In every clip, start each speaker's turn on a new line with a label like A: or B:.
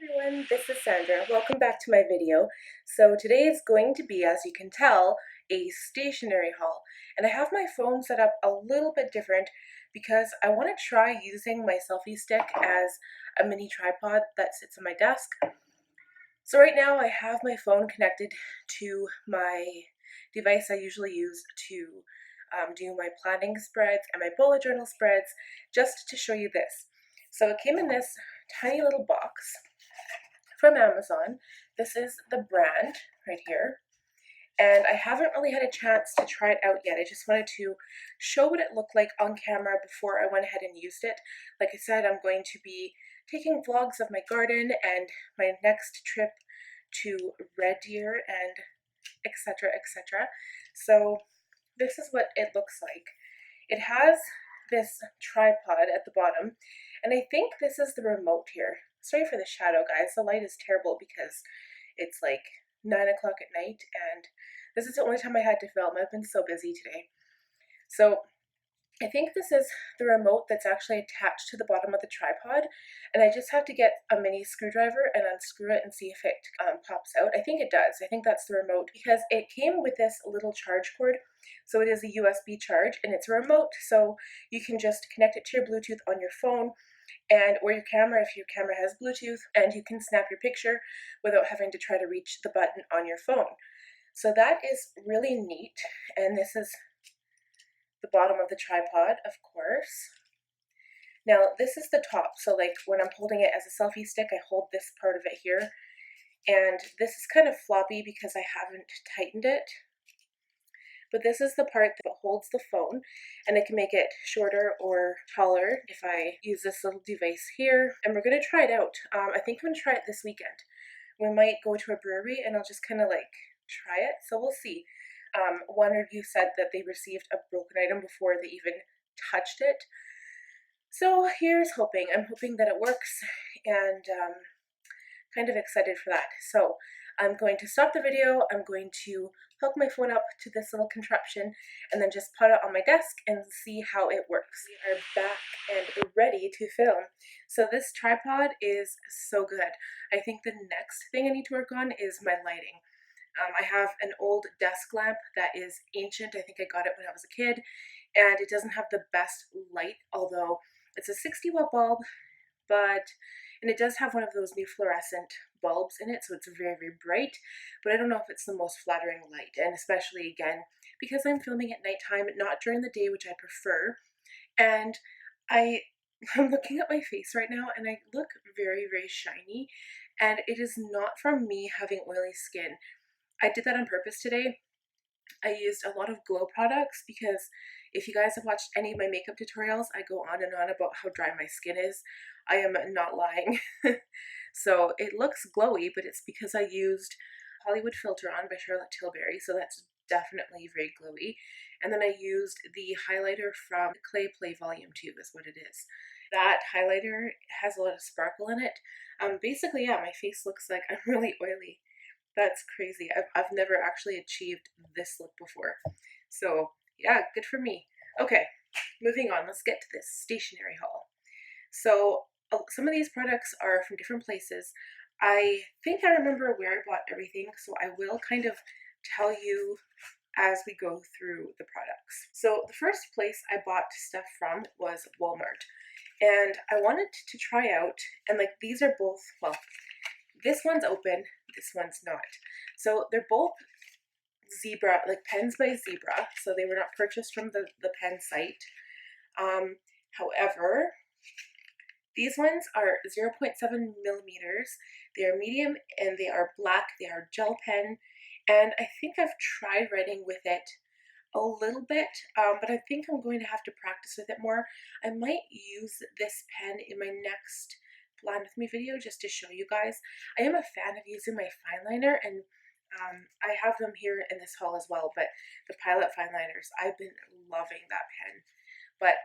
A: Everyone, this is Sandra. Welcome back to my video. So today is going to be, as you can tell, a stationery haul. And I have my phone set up a little bit different because I want to try using my selfie stick as a mini tripod that sits on my desk. So right now I have my phone connected to my device I usually use to do my planning spreads and my bullet journal spreads, just to show you this. So it came in this tiny little box from Amazon. This is the brand right here. And I haven't really had a chance to try it out yet. I just wanted to show what it looked like on camera before I went ahead and used it. Like I said, I'm going to be taking vlogs of my garden and my next trip to Red Deer and etc. etc. So this is what it looks like. It has this tripod at the bottom, and I think this is the remote here. Sorry for the shadow, guys. The light is terrible because it's like 9 o'clock at night, and this is the only time I had to film. I've been so busy today. So I think this is the remote that's actually attached to the bottom of the tripod, and I just have to get a mini screwdriver and unscrew it and see if it pops out. I think it does. I think that's the remote because it came with this little charge cord. So it is a USB charge and it's a remote, so you can just connect it to your Bluetooth on your phone and or your camera if your camera has Bluetooth, and you can snap your picture without having to try to reach the button on your phone. So that is really neat, and this is the bottom of the tripod, of course. Now this is the top, so like when I'm holding it as a selfie stick, I hold this part of it here, and this is kind of floppy because I haven't tightened it. But this is the part that holds the phone, and I can make it shorter or taller if I use this little device here. And we're going to try it out. I think I'm going to try it this weekend. We might go to a brewery and I'll just kind of like try it, so we'll see. One review said that they received a broken item before they even touched it. So here's hoping. I'm hoping that it works, and kind of excited for that. So I'm going to stop the video. I'm going to hook my phone up to this little contraption and then just put it on my desk and see how it works. We are back and ready to film. So this tripod is so good. I think the next thing I need to work on is my lighting. I have an old desk lamp that is ancient. I think I got it when I was a kid, and it doesn't have the best light, although it's a 60-watt bulb, and it does have one of those new fluorescent bulbs in it, so it's very, very bright, but I don't know if it's the most flattering light, and especially, again, because I'm filming at nighttime, not during the day, which I prefer, and I'm looking at my face right now, and I look very, very shiny, and it is not from me having oily skin. I did that on purpose today. I used a lot of glow products because if you guys have watched any of my makeup tutorials, I go on and on about how dry my skin is. I am not lying. So it looks glowy, but it's because I used Hollywood Filter On by Charlotte Tilbury, so that's definitely very glowy. And then I used the highlighter from Clay Play Volume 2 is what it is. That highlighter has a lot of sparkle in it. Basically, yeah, my face looks like I'm really oily. That's crazy. I've never actually achieved this look before. So yeah, good for me. Okay, moving on. Let's get to this stationery haul. So some of these products are from different places. I think I remember where I bought everything, so I will kind of tell you as we go through the products. So the first place I bought stuff from was Walmart. And I wanted to try out, and like these are both, well, this one's open, this one's not. So they're both Zebra, like pens by Zebra, so they were not purchased from the pen site. However, these ones are 0.7 millimeters. They are medium and they are black. They are gel pen, and I think I've tried writing with it a little bit, but I think I'm going to have to practice with it more. I might use this pen in my next Plan With Me video just to show you guys. I am a fan of using my fine liner, and I have them here in this haul as well, but the Pilot fine liners, I've been loving that pen. But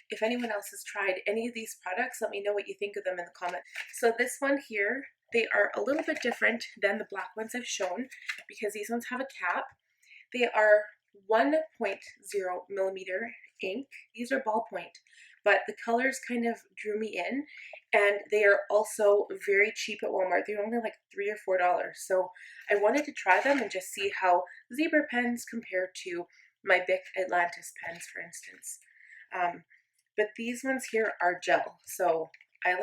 A: if anyone else has tried any of these products, let me know what you think of them in the comments. So this one here, they are a little bit different than the black ones I've shown because these ones have a cap. They are 1.0 millimeter ink. These are ballpoint, but the colors kind of drew me in, and they are also very cheap at Walmart. They're only like $3 or $4. So I wanted to try them and just see how Zebra pens compare to my Bic Atlantis pens, for instance. But these ones here are gel, so I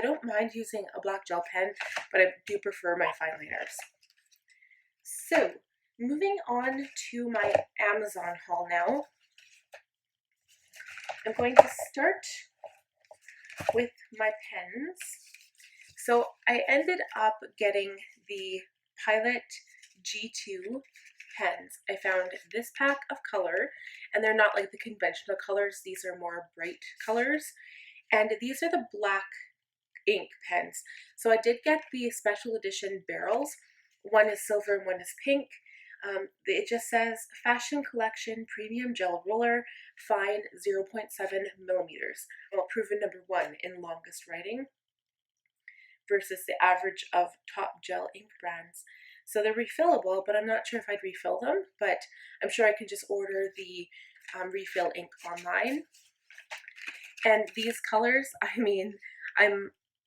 A: don't mind using a black gel pen, but I do prefer my fine liners. So moving on to my Amazon haul now. I'm going to start with my pens. So I ended up getting the Pilot G2 pens. I found this pack of color, and they're not like the conventional colors. These are more bright colors, and these are the black ink pens. So I did get the special edition barrels. One is silver and one is pink. It just says Fashion Collection Premium Gel Roller, Fine 0.7 millimeters. Well, proven #1 in longest writing versus the average of top gel ink brands. So they're refillable, but I'm not sure if I'd refill them, but I'm sure I can just order the refill ink online. And these colors, I mean,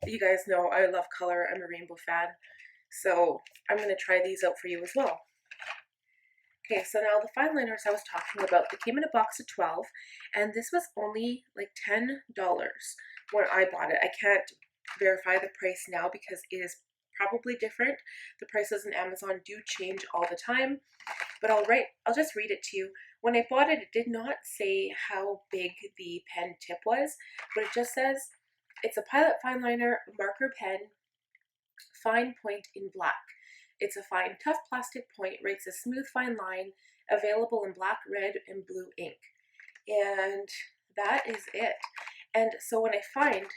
A: you guys know I love color. I'm a rainbow fan. So I'm going to try these out for you as well. Okay, so now the fine liners I was talking about, they came in a box of 12, and this was only like $10 when I bought it. I can't verify the price now because it is probably different. The prices on Amazon do change all the time, but I'll just read it to you. When I bought it, it did not say how big the pen tip was, but it just says it's a Pilot fine liner marker pen, fine point in black. It's a fine, tough plastic point, writes a smooth, fine line, available in black, red, and blue ink. And that is it. And so when I find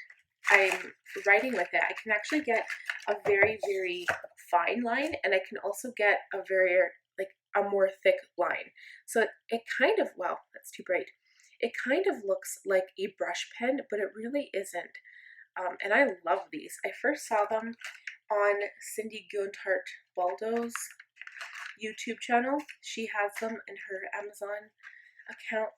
A: I'm writing with it, I can actually get a very, very fine line, and I can also get a very, like, a more thick line. So it kind of, well, that's too bright. It kind of looks like a brush pen, but it really isn't. And I love these. I first saw them on Cindy Guntart Baldo's YouTube channel. She has them in her Amazon account.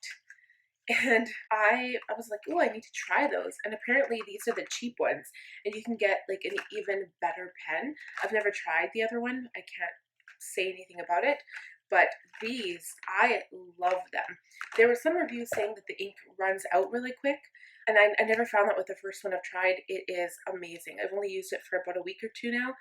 A: And I was like, oh, I need to try those. And apparently these are the cheap ones. And you can get like an even better pen. I've never tried the other one. I can't say anything about it. But these, I love them. There were some reviews saying that the ink runs out really quick. And I never found that with the first one I've tried. It is amazing. I've only used it for about a week or two now.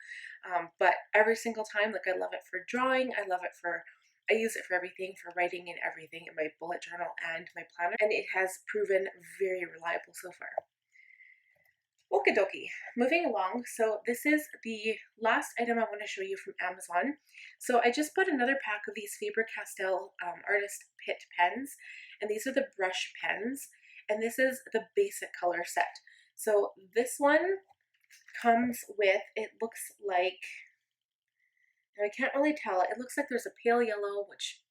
A: But every single time, like, I love it for drawing. I use it for everything, for writing and everything in my bullet journal and my planner. And it has proven very reliable so far. Okie dokie, moving along. So this is the last item I want to show you from Amazon. So I just bought another pack of these Faber-Castell Artist Pitt pens, and these are the brush pens, and this is the basic color set. So this one comes with, it looks like, and I can't really tell, it looks like there's a pale yellow,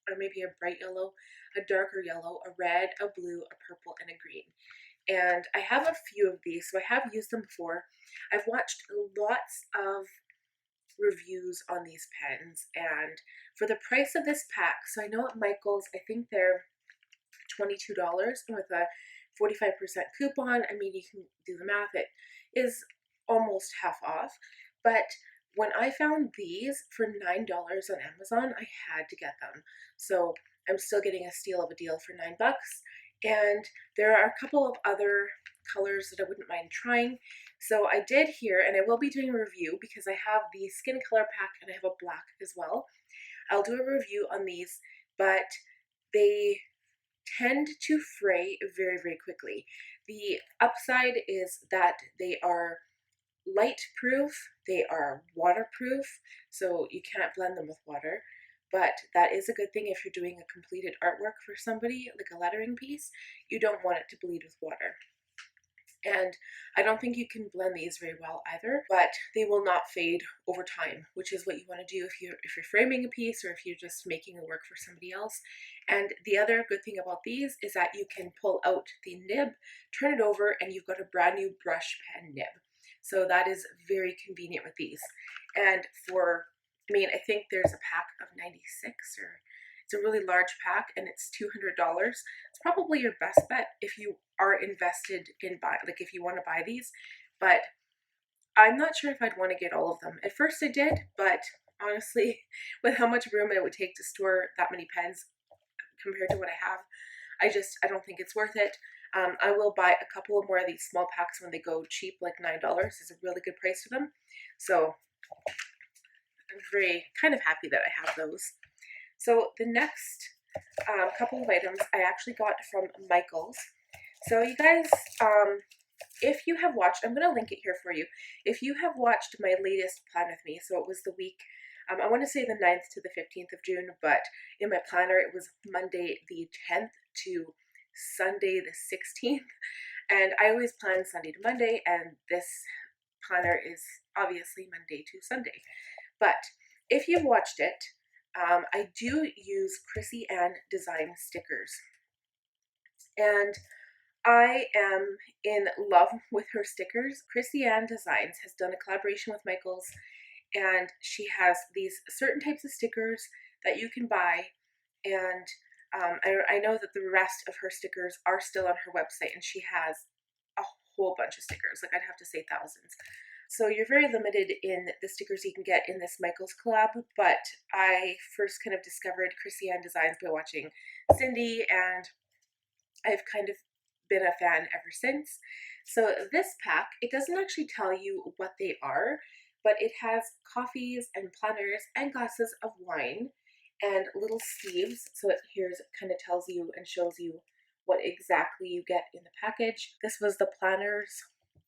A: or maybe a bright yellow, a darker yellow, a red, a blue, a purple, and a green. And I have a few of these, so I have used them before. I've watched lots of reviews on these pens, and for the price of this pack, so I know at Michael's, I think they're $22, and with a 45% coupon, I mean, you can do the math, it is almost half off. But when I found these for $9 on Amazon, I had to get them. So I'm still getting a steal of a deal for $9. And there are a couple of other colors that I wouldn't mind trying. So I did here, and I will be doing a review because I have the skin color pack and I have a black as well. I'll do a review on these, but they tend to fray very, very quickly. The upside is that they are light proof, they are waterproof, so you can't blend them with water. But that is a good thing if you're doing a completed artwork for somebody, like a lettering piece. You don't want it to bleed with water. And I don't think you can blend these very well either, but they will not fade over time, which is what you want to do if you're framing a piece or if you're just making a work for somebody else. And the other good thing about these is that you can pull out the nib, turn it over, and you've got a brand new brush pen nib. So that is very convenient with these. And I think there's a pack of 96, or It's a really large pack and it's $200. It's probably your best bet if you are invested in like if you want to buy these, but I'm not sure if I'd want to get all of them. At first I did, but honestly, with how much room it would take to store that many pens compared to what I have, I don't think it's worth it. I will buy a couple of more of these small packs when they go cheap, like $9 is a really good price for them. So I'm very kind of happy that I have those. So the next couple of items I actually got from Michaels. So you guys, if you have watched, I'm going to link it here for you. If you have watched my latest plan with me, so it was the week, I want to say the 9th to the 15th of June, but in my planner it was Monday the 10th to Sunday the 16th. And I always plan Sunday to Monday, and this planner is obviously Monday to Sunday. But if you've watched it, I do use KrissyAnne design stickers. And I am in love with her stickers. KrissyAnne Designs has done a collaboration with Michaels, and she has these certain types of stickers that you can buy, and I know that the rest of her stickers are still on her website, and she has a whole bunch of stickers, like I'd have to say thousands. So you're very limited in the stickers you can get in this Michaels collab, but I first kind of discovered KrissyAnne Designs by watching Cindy, and I've kind of been a fan ever since. So this pack, it doesn't actually tell you what they are, but it has coffees and planners and glasses of wine and little sleeves. So it here's kind of tells you and shows you what exactly you get in the package. This was the planners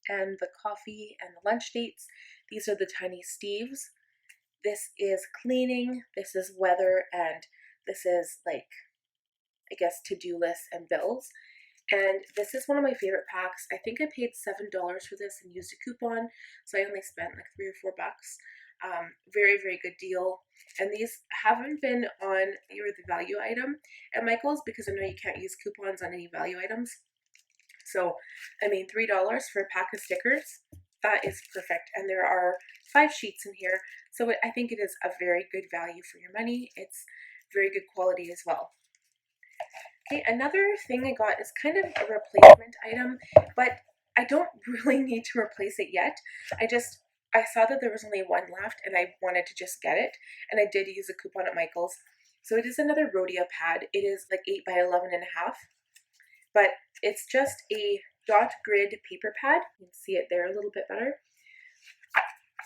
A: and the coffee and the lunch dates. These are the tiny sleeves. This is cleaning, this is weather, and this is like, I guess, to-do lists and bills. And this is one of my favorite packs. I think I paid $7 for this and used a coupon, so I only spent like $3 or $4. Very, very good deal. And these haven't been on the value item at Michaels because I know you can't use coupons on any value items. So, I mean, $3 for a pack of stickers, that is perfect. And there are 5 sheets in here, so I think it is a very good value for your money. It's very good quality as well. Okay, another thing I got is kind of a replacement item, but I don't really need to replace it yet. I saw that there was only one left and I wanted to just get it, and I did use a coupon at Michaels. So it is another Rhodia pad. It is like 8 by 11.5, but it's just a dot grid paper pad. You can see it there a little bit better.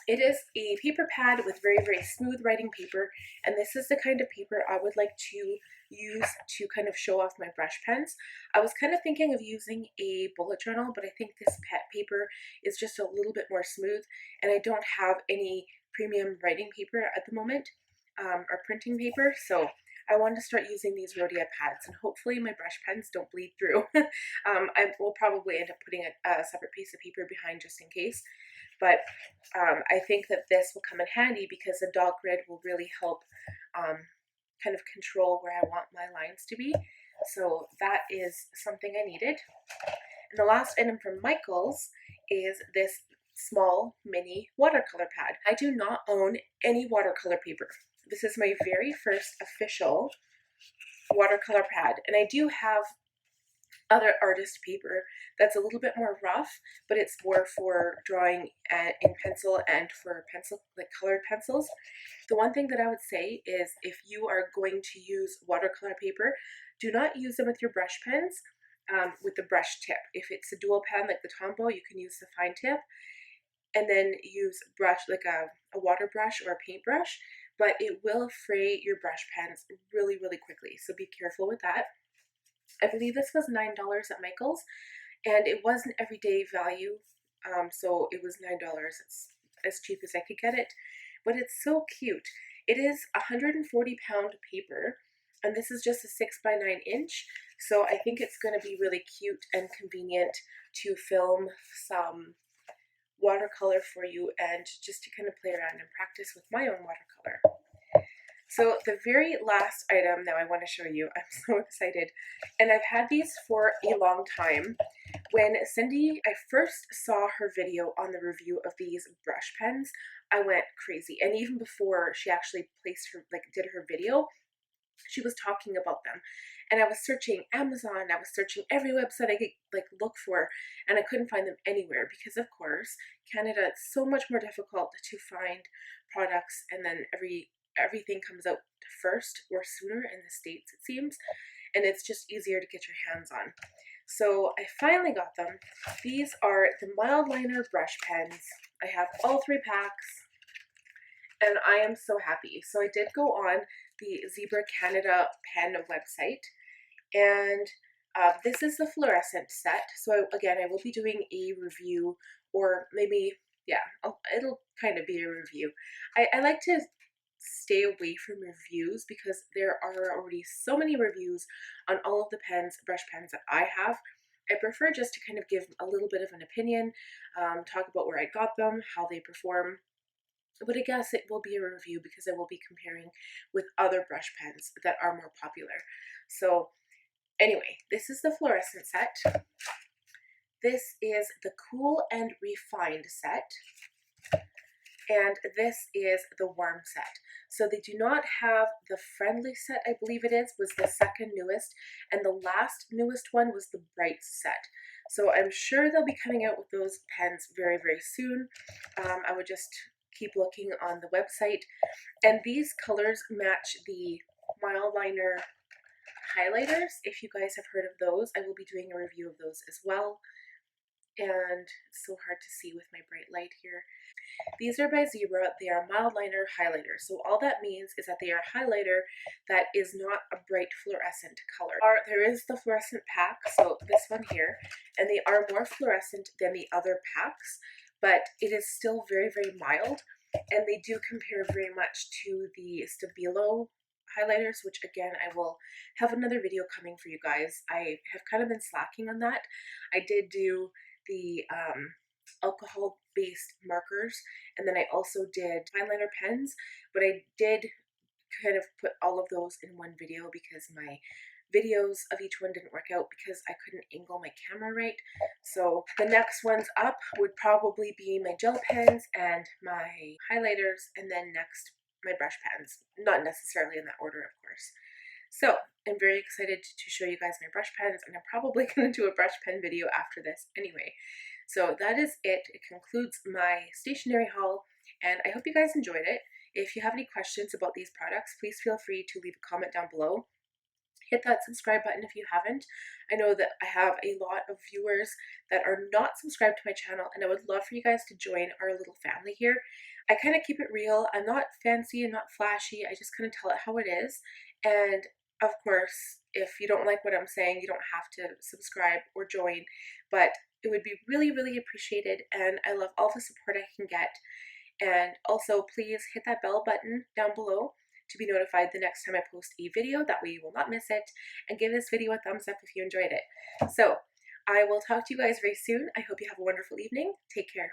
A: It is a paper pad with very, very smooth writing paper, and this is the kind of paper I would like to use to kind of show off my brush pens. I was kind of thinking of using a bullet journal, but I think this paper is just a little bit more smooth, and I don't have any premium writing paper at the moment, or printing paper, so I wanted to start using these Rhodia pads, and hopefully my brush pens don't bleed through. I will probably end up putting a separate piece of paper behind just in case. But I think that this will come in handy because the dot grid will really help kind of control where I want my lines to be. So that is something I needed. And the last item from Michaels is this small mini watercolor pad. I do not own any watercolor paper. This is my very first official watercolor pad, and I do have other artist paper that's a little bit more rough, but it's more for drawing in pencil and for pencil, like colored pencils. The one thing that I would say is if you are going to use watercolor paper, do not use them with your brush pens with the brush tip. If it's a dual pen like the Tombow, you can use the fine tip and then use brush like a water brush or a paintbrush, but it will fray your brush pens really, really quickly. So be careful with that. I believe this was $9 at Michaels, and it was an everyday value, so it was $9. It's as cheap as I could get it, but it's so cute. It is 140-pound paper, and this is just a 6 by 9 inch, so I think it's going to be really cute and convenient to film some watercolor for you and just to kind of play around and practice with my own watercolor. So the very last item now I want to show you, I'm so excited, and I've had these for a long time. When Cindy, I first saw her video on the review of these brush pens, I went crazy. And even before she actually placed her, did her video, she was talking about them, and I was searching Amazon, I was searching every website I could like look for, and I couldn't find them anywhere because of course Canada, it's so much more difficult to find products, and then everything comes out first or sooner in the States, it seems, and it's just easier to get your hands on. So I finally got them. These are the mild liner brush pens. I have all 3 packs, and I am so happy. So I did go on the Zebra Canada pen website, and this is the fluorescent set. So again, I will be doing a review, or maybe, yeah, it'll kind of be a review. I like to stay away from reviews because there are already so many reviews on all of the brush pens that I have. I prefer just to kind of give a little bit of an opinion, talk about where I got them, how they perform. But I guess it will be a review because I will be comparing with other brush pens that are more popular. So anyway, this is the fluorescent set. This is the cool and refined set. And this is the warm set. So they do not have the friendly set, I believe it is, was the second newest, and the last newest one was the bright set. So I'm sure they'll be coming out with those pens very, very soon. I would just keep looking on the website. And these colors match the mild liner highlighters. If you guys have heard of those, I will be doing a review of those as well. And it's so hard to see with my bright light here. These are by Zebra. They are mild liner highlighters. So all that means is that they are a highlighter that is not a bright fluorescent color. There is the fluorescent pack, so this one here, and they are more fluorescent than the other packs, but it is still very, very mild, and they do compare very much to the Stabilo highlighters, which again, I will have another video coming for you guys. I have kind of been slacking on that. I did do the alcohol-based markers, and then I also did fine liner pens, but I did kind of put all of those in one video because my videos of each one didn't work out because I couldn't angle my camera right. So the next ones up would probably be my gel pens and my highlighters, and then next my brush pens, not necessarily in that order, of course. So I'm very excited to show you guys my brush pens, and I'm probably going to do a brush pen video after this anyway. So that is it. It concludes my stationery haul, and I hope you guys enjoyed it. If you have any questions about these products, please feel free to leave a comment down below. Hit that subscribe button if you haven't. I know that I have a lot of viewers that are not subscribed to my channel, and I would love for you guys to join our little family here. I kind of keep it real. I'm not fancy and not flashy. I just kind of tell it how it is. And of course, if you don't like what I'm saying, you don't have to subscribe or join, but it would be really, really appreciated, and I love all the support I can get. And also, please hit that bell button down below to be notified the next time I post a video. That way you will not miss it, and give this video a thumbs up if you enjoyed it. So I will talk to you guys very soon. I hope you have a wonderful evening. Take care.